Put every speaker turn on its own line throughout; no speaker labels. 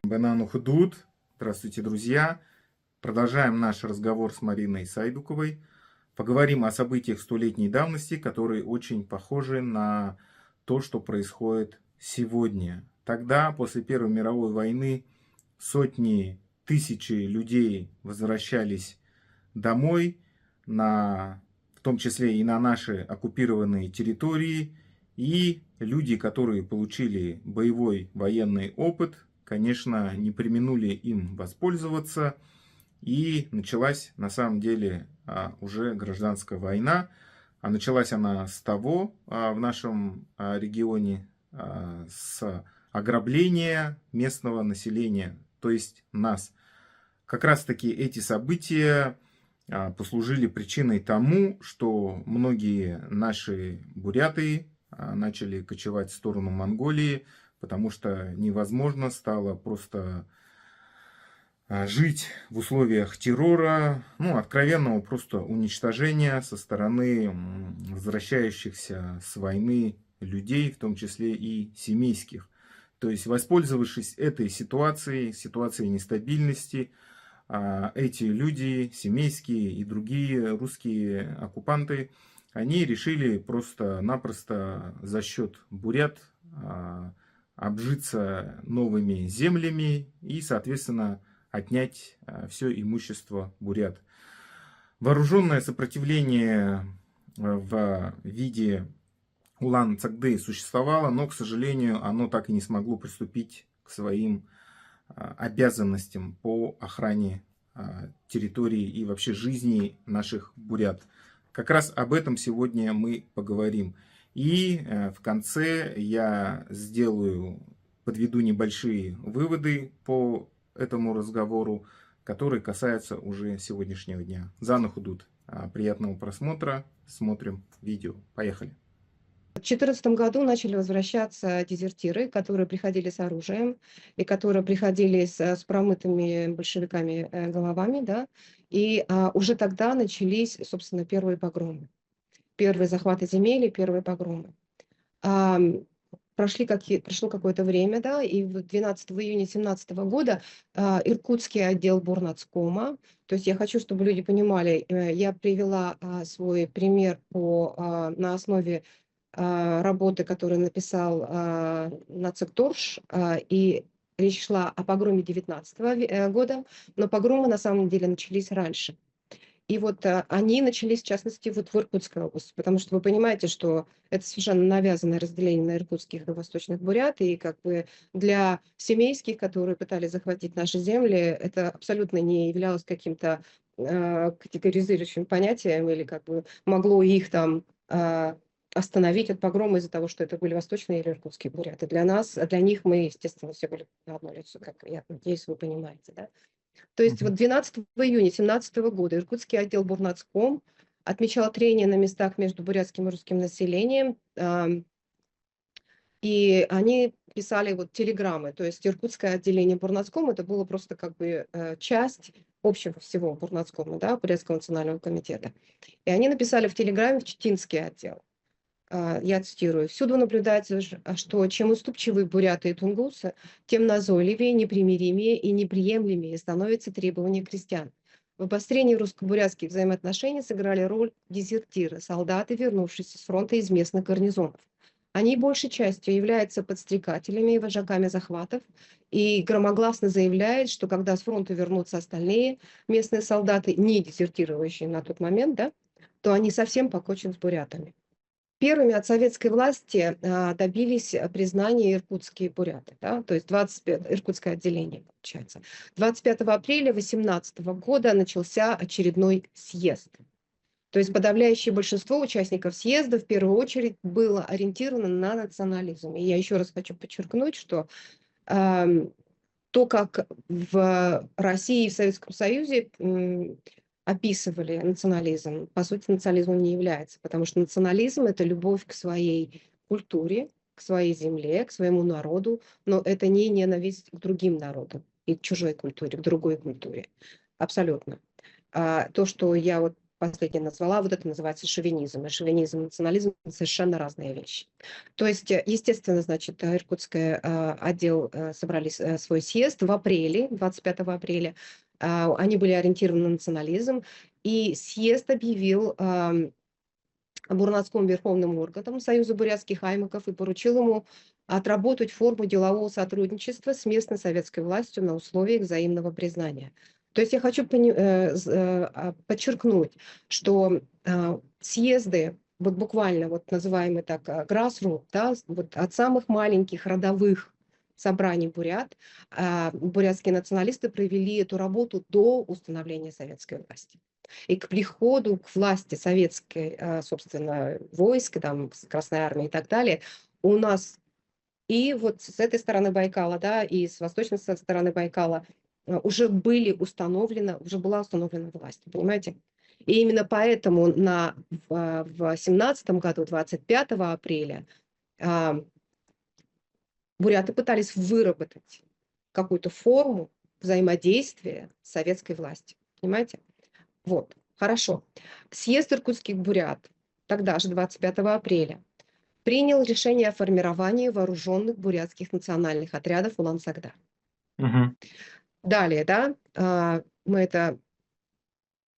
Банану Худуд. Здравствуйте, друзья. Продолжаем наш разговор с Мариной Сайдуковой. Поговорим о событиях столетней давности, которые очень похожи на то, что происходит сегодня. Тогда, после Первой мировой войны, сотни, тысячи людей возвращались домой, в том числе и на наши оккупированные территории. И люди, которые получили боевой военный опыт, конечно, не преминули им воспользоваться. И началась на самом деле уже гражданская война. А началась она с того в нашем регионе, с ограбления местного населения, то есть нас. Как раз таки эти события послужили причиной тому, что многие наши буряты начали кочевать в сторону Монголии, потому что невозможно стало просто жить в условиях террора, ну, откровенного просто уничтожения со стороны возвращающихся с войны людей, в том числе и семейских. То есть, воспользовавшись этой ситуацией нестабильности, эти люди, семейские и другие русские оккупанты, они решили просто-напросто за счет бурят обжиться новыми землями и, соответственно, отнять все имущество бурят. Вооруженное сопротивление в виде Улан-Цагдэ существовало, но, к сожалению, оно так и не смогло приступить к своим обязанностям по охране территории и вообще жизни наших бурят. Как раз об этом сегодня мы поговорим. И в конце я подведу небольшие выводы по этому разговору, которые касаются уже сегодняшнего дня. Зана Худуд. Приятного просмотра. Смотрим видео. Поехали.
В 2014 году начали возвращаться дезертиры, которые приходили с оружием и которые приходили с промытыми большевиками головами, да, и уже тогда начались, собственно, первые погромы, первые захваты земель и первые погромы. Прошло какое-то время, да, и 12 июня 2017 года Иркутский отдел Борнацкома, то есть я хочу, чтобы люди понимали, я привела свой пример на основе работы, которую написал Нацик Торш, и речь шла о погроме 19 года, но погромы на самом деле начались раньше. И вот они начались, в частности, вот в Иркутской области, потому что вы понимаете, что это совершенно навязанное разделение на иркутских и восточных бурят, и как бы для семейских, которые пытались захватить наши земли, это абсолютно не являлось каким-то категоризирующим понятием, или как бы могло их там остановить от погрома из-за того, что это были восточные или иркутские буряты. Для нас, для них мы, естественно, все были на одно лицо, как я надеюсь, вы понимаете, да? То есть вот 12 июня 2017 года Иркутский отдел Бурнацком отмечал трения на местах между бурятским и русским населением, и они писали вот телеграммы, то есть Иркутское отделение Бурнацком, это было просто как бы часть общего всего Бурнацкома, да, Бурятского национального комитета. И они написали в телеграмме в Читинский отдел. Я цитирую: «Всюду наблюдается, что чем уступчивые буряты и тунгусы, тем назойливее, непримиримее и неприемлемее становятся требования крестьян. В обострении русско-бурятских взаимоотношений сыграли роль дезертиры, солдаты, вернувшиеся с фронта из местных гарнизонов. Они большей частью являются подстрекателями и вожаками захватов и громогласно заявляют, что когда с фронта вернутся остальные местные солдаты, не дезертировавшие на тот момент, да, то они совсем покончат с бурятами». Первыми от советской власти добились признания иркутские буряты, да, то есть иркутское отделение, получается. 25 апреля 2018 года начался очередной съезд. То есть подавляющее большинство участников съезда в первую очередь было ориентировано на национализм. И я еще раз хочу подчеркнуть, что то, как в России и в Советском Союзе описывали национализм, по сути, национализмом не является, потому что национализм – это любовь к своей культуре, к своей земле, к своему народу, но это не ненависть к другим народам и к чужой культуре, к другой культуре. Абсолютно. То, что я вот последнее назвала, вот это называется шовинизм. И шовинизм и национализм — совершенно разные вещи. То есть, естественно, значит, иркутский отдел собрали свой съезд в апреле, 25 апреля. Они были ориентированы на национализм, и съезд объявил Бурнацком верховным органом Союза бурятских аймаков и поручил ему отработать форму делового сотрудничества с местной советской властью на условиях взаимного признания. То есть я хочу подчеркнуть, что съезды, вот буквально вот называемый так grassroots, да, вот от самых маленьких родовых собраний бурят, бурятские националисты провели эту работу до установления советской власти. И к приходу к власти советской, собственно, войск, там, Красной армии и так далее, у нас и вот с этой стороны Байкала, да, и с восточной стороны Байкала уже была установлена власть, понимаете? И именно поэтому в 17 году, 25 апреля, буряты пытались выработать какую-то форму взаимодействия с советской властью, понимаете? Вот, хорошо. Съезд иркутских бурят, тогда же, 25 апреля, принял решение о формировании вооруженных бурятских национальных отрядов Улан-Сагда.
Мгм.
Далее, да, мы это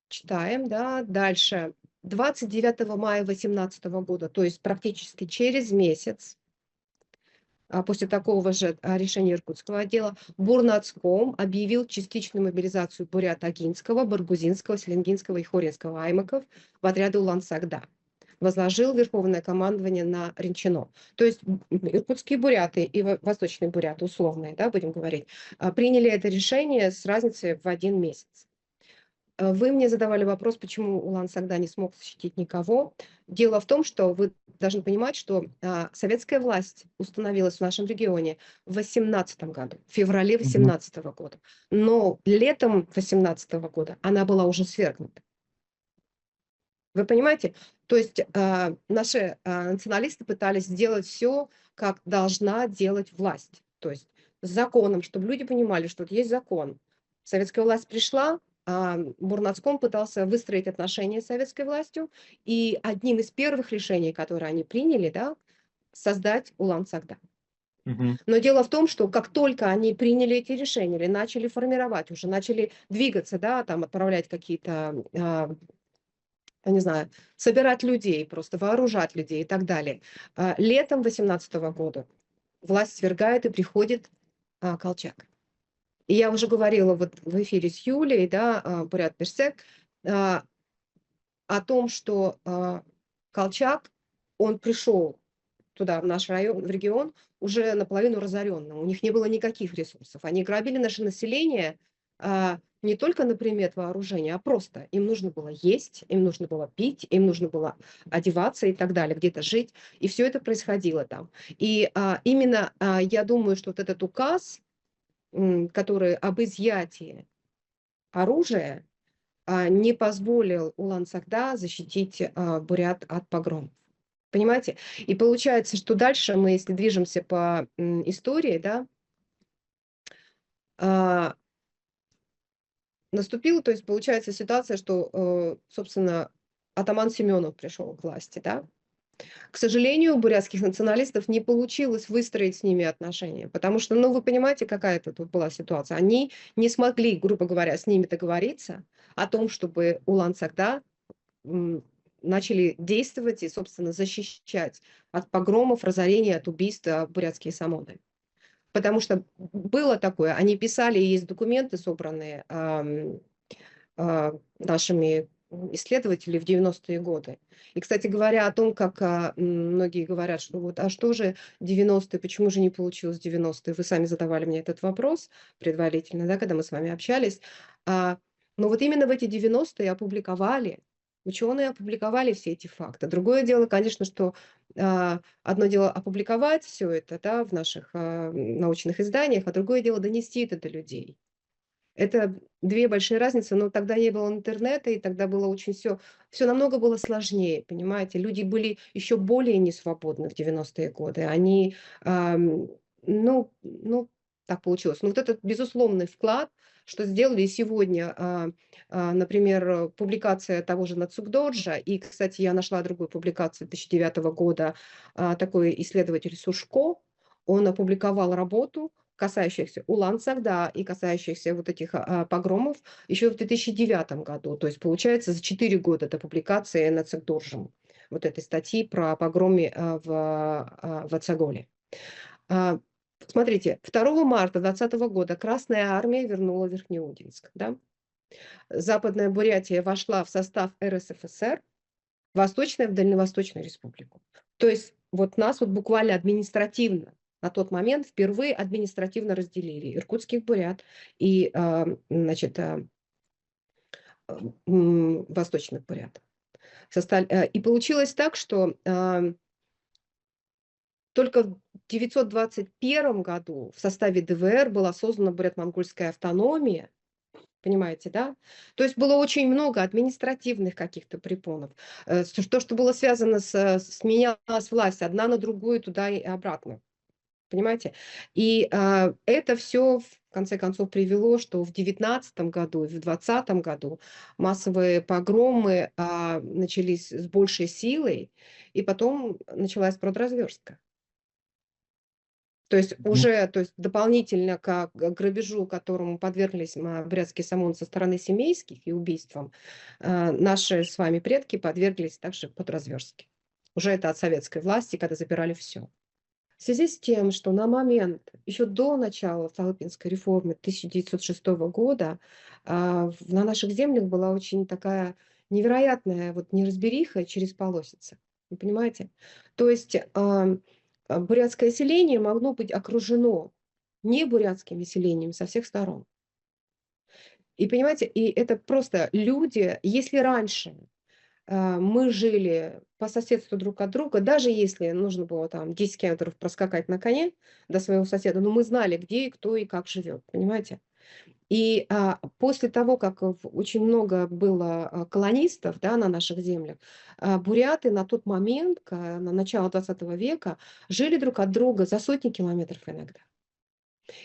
читаем, да, дальше. 29 мая 2018 года, то есть практически через месяц, после такого же решения иркутского отдела, Бурнацком объявил частичную мобилизацию бурят-агинского, баргузинского, селенгинского и хорезского аймаков в отряды Улан-Сагда. Возложил верховное командование на Ренчино. То есть иркутские буряты и восточные буряты, условные, да, будем говорить, приняли это решение с разницей в 1 месяц. Вы мне задавали вопрос, почему Улан-Сагда не смог защитить никого. Дело в том, что вы должны понимать, что советская власть установилась в нашем регионе в 2018 году, в феврале
Мгм.
2018 года. Но летом 2018 года она была уже свергнута. Вы понимаете? То есть наши националисты пытались сделать все, как должна делать власть. То есть с законом, чтобы люди понимали, что вот есть закон. Советская власть пришла, Бурнацком пытался выстроить отношения с советской властью, и одним из первых решений, которые они приняли, да, создать Улан-Сагда.
Мгм.
Но дело в том, что как только они приняли эти решения, или начали формировать, уже начали двигаться, да, там отправлять какие-то я не знаю, собирать людей, просто вооружать людей и так далее. Летом 2018 года власть свергает и приходит Колчак. И я уже говорила вот в эфире с Юлей, да, Бурят Персек, о том, что Колчак, он пришел туда, в наш район, в регион, уже наполовину разоренным. У них не было никаких ресурсов. Они грабили наше население не только на предмет вооружения, а просто им нужно было есть, им нужно было пить, им нужно было одеваться и так далее, где-то жить. И все это происходило там. И именно я думаю, что вот этот указ, который об изъятии оружия, не позволил Улан-Сагда защитить бурят от погромов. Понимаете? И получается, что дальше мы, если движемся по истории, да, наступила, то есть получается ситуация, что, собственно, атаман Семенов пришел к власти, да. К сожалению, у бурятских националистов не получилось выстроить с ними отношения, потому что, ну, вы понимаете, какая тут была ситуация. Они не смогли, грубо говоря, с ними договориться о том, чтобы Улан-Сагда начали действовать и, собственно, защищать от погромов, разорения, от убийств бурятские самоны. Потому что было такое, они писали, есть документы, собранные нашими исследователями в 90-е годы. И, кстати говоря, о том, как многие говорят, что вот, а что же 90-е, почему же не получилось 90-е? Вы сами задавали мне этот вопрос предварительно, да, когда мы с вами общались. Но вот именно в эти 90-е опубликовали, ученые опубликовали все эти факты. Другое дело, конечно, что одно дело опубликовать все это, да, в наших научных изданиях, а другое дело донести это до людей. Это две большие разницы, но тогда не было интернета, и тогда было очень все намного было сложнее, понимаете. Люди были еще более несвободны в 90-е годы. Они, ну, так получилось. Но вот этот безусловный вклад, что сделали сегодня, например, публикация того же Нацугдоджа, и, кстати, я нашла другую публикацию 2009 года, такой исследователь Сушко, он опубликовал работу, касающихся Улан-Сагда и касающихся вот этих погромов еще в 2009 году. То есть, получается, за 4 года до публикации Нацугдоджем вот этой статьи про погромы в Ацаголе. Смотрите, 2 марта 2020 года Красная Армия вернула Верхнеудинск. Да? Западная Бурятия вошла в состав РСФСР, Восточная в Дальневосточную республику. То есть вот нас вот буквально административно на тот момент впервые административно разделили иркутских бурят и значит, восточных бурят. И получилось так, что только в 921 году в составе ДВР была создана бурят-монгольская автономия, понимаете, да? То есть было очень много административных каких-то препонов. То, что было связано сменялась власть одна на другую, туда и обратно. Понимаете? И это все в конце концов привело, что в 2019 году и в 2020 году массовые погромы начались с большей силой, и потом началась продразверстка. То есть уже, то есть дополнительно к грабежу, которому подверглись бурятские самон со стороны семейских и убийствам, наши с вами предки подверглись также подразверстке. Уже это от советской власти, когда забирали все. В связи с тем, что на момент, еще до начала Столыпинской реформы 1906 года, на наших землях была очень такая невероятная вот неразбериха через полосицы. Вы понимаете? То есть бурятское селение могло быть окружено не бурятским селением со всех сторон. И понимаете, и это просто люди, если раньше мы жили по соседству друг от друга, даже если нужно было там 10 километров проскакать на коне до своего соседа, но мы знали, где и кто и как живет, понимаете? И после того, как очень много было колонистов, да, на наших землях, буряты на тот момент, на начало 20 века, жили друг от друга за сотни километров иногда.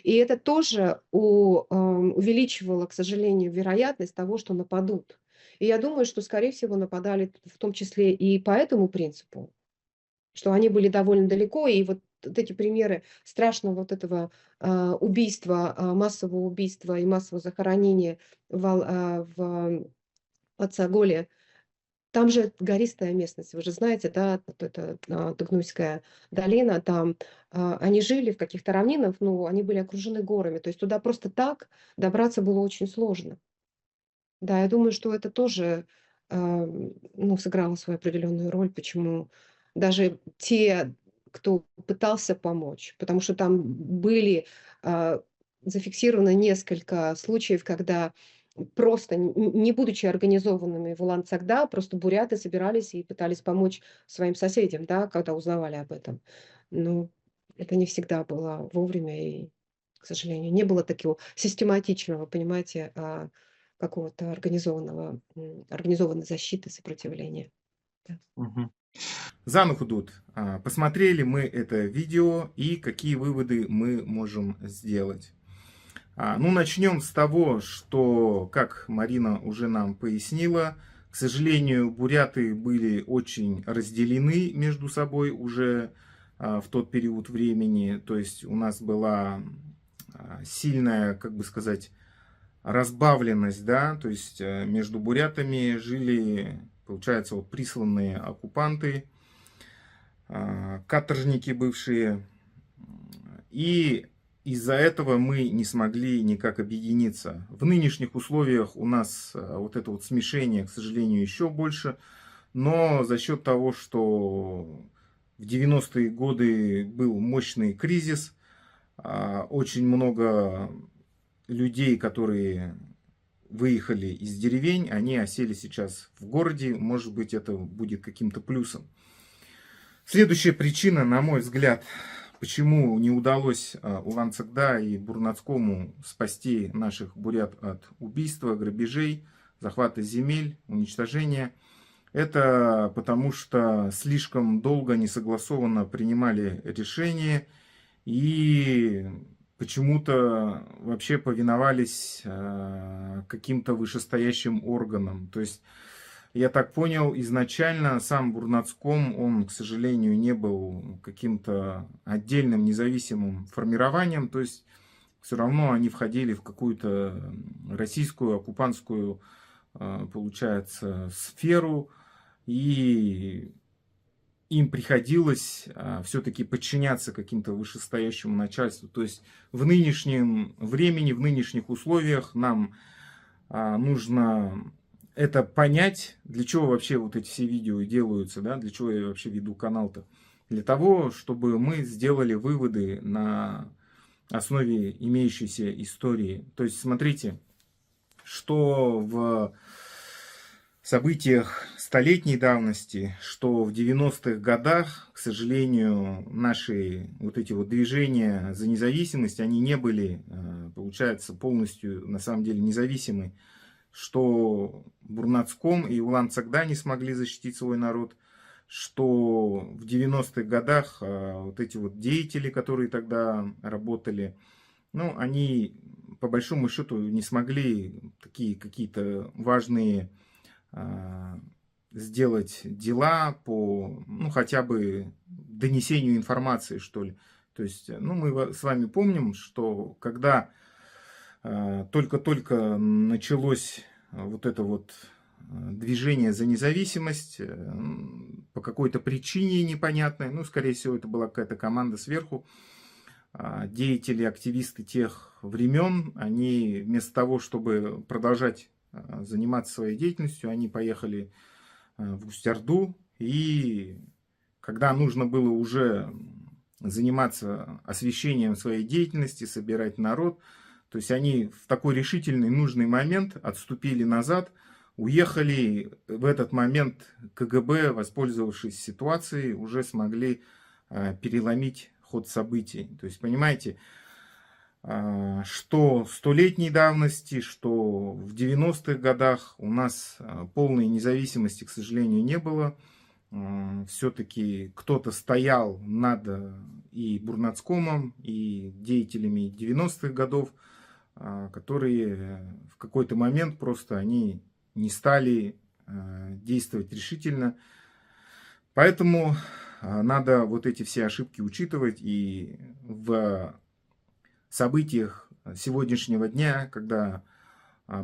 И это тоже увеличивало, к сожалению, вероятность того, что нападут. И я думаю, что, скорее всего, нападали в том числе и по этому принципу, что они были довольно далеко, и вот эти примеры страшного вот этого убийства, массового убийства и массового захоронения в Ацаголе, там же гористая местность, вы же знаете, да, вот это Тыгнуйская долина, там они жили в каких-то равнинах, но они были окружены горами, то есть туда просто так добраться было очень сложно. Да, я думаю, что это тоже ну, сыграло свою определенную роль, почему даже те, кто пытался помочь, потому что там были зафиксировано несколько случаев, когда просто, не будучи организованными в Улан-Цагда, просто буряты собирались и пытались помочь своим соседям, да, когда узнавали об этом. Но это не всегда было вовремя, и, к сожалению, не было такого систематичного, понимаете, какого-то организованной защиты, сопротивления. Да.
Мгм. Зан Худут, посмотрели мы это видео и какие выводы мы можем сделать. Ну, начнем с того, что, как Марина уже нам пояснила, к сожалению, буряты были очень разделены между собой уже в тот период времени. То есть у нас была сильная, как бы сказать, разбавленность, да, то есть между бурятами жили, получается, вот присланные оккупанты, каторжники бывшие, и из-за этого мы не смогли никак объединиться. В нынешних условиях у нас вот это вот смешение, к сожалению, еще больше, но за счет того, что в 90-е годы был мощный кризис, очень много людей, которые выехали из деревень, они осели сейчас в городе. Может быть, это будет каким-то плюсом. Следующая причина, на мой взгляд, почему не удалось Улан-Цагда и Бурнацкому спасти наших бурят от убийства, грабежей, захвата земель, уничтожения, это потому что слишком долго несогласованно принимали решения и почему-то вообще повиновались каким-то вышестоящим органам. То есть, я так понял, изначально сам Бурнацком, он, к сожалению, не был каким-то отдельным независимым формированием. То есть, все равно они входили в какую-то российскую оккупантскую, получается, сферу. И им приходилось все-таки подчиняться каким-то вышестоящему начальству. То есть в нынешнем времени, в нынешних условиях нам нужно это понять, для чего вообще вот эти все видео делаются, да, для чего я вообще веду канал-то. Для того, чтобы мы сделали выводы на основе имеющейся истории. То есть смотрите, что в событиях столетней давности, что в 90-х годах, к сожалению, наши вот эти вот движения за независимость, они не были, получается, полностью, на самом деле, независимы. Что Бурнацком и Улан-Цагда не смогли защитить свой народ, что в 90-х годах вот эти вот деятели, которые тогда работали, ну, они по большому счету не смогли такие какие-то важные сделать дела по, ну, хотя бы донесению информации, что ли. То есть, ну, мы с вами помним, что когда только-только началось вот это вот движение за независимость, по какой-то причине непонятной, ну, скорее всего, это была какая-то команда сверху, деятели, активисты тех времен, они вместо того, чтобы продолжать заниматься своей деятельностью, они поехали в Усть-Орду, и когда нужно было уже заниматься освещением своей деятельности, собирать народ, то есть они в такой решительный, нужный момент отступили назад, уехали. В этот момент КГБ, воспользовавшись ситуацией, уже смогли переломить ход событий. То есть, понимаете, что столетней давности, что в 90-х годах у нас полной независимости, к сожалению, не было. Все-таки кто-то стоял над и Бурнацкомом, и деятелями 90-х годов, которые в какой-то момент просто они не стали действовать решительно. Поэтому надо вот эти все ошибки учитывать, и в событиях сегодняшнего дня, когда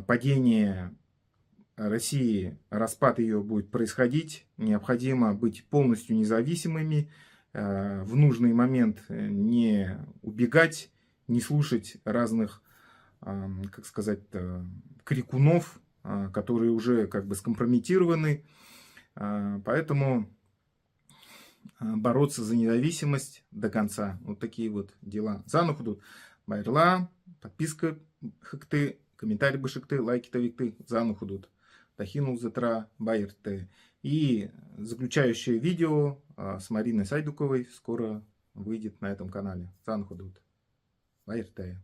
падение России, распад ее будет происходить, необходимо быть полностью независимыми, в нужный момент не убегать, не слушать разных, как сказать, крикунов, которые уже как бы скомпрометированы. Поэтому бороться за независимость до конца. Вот такие вот дела. Занахудут. Байрла, подписка хыкты, комментарий бышыкты, лайки тавикты, занахудут. Тахинул затра байрты. И заключающее видео с Мариной Сайдуковой скоро выйдет на этом канале. Занахудут. Байрты.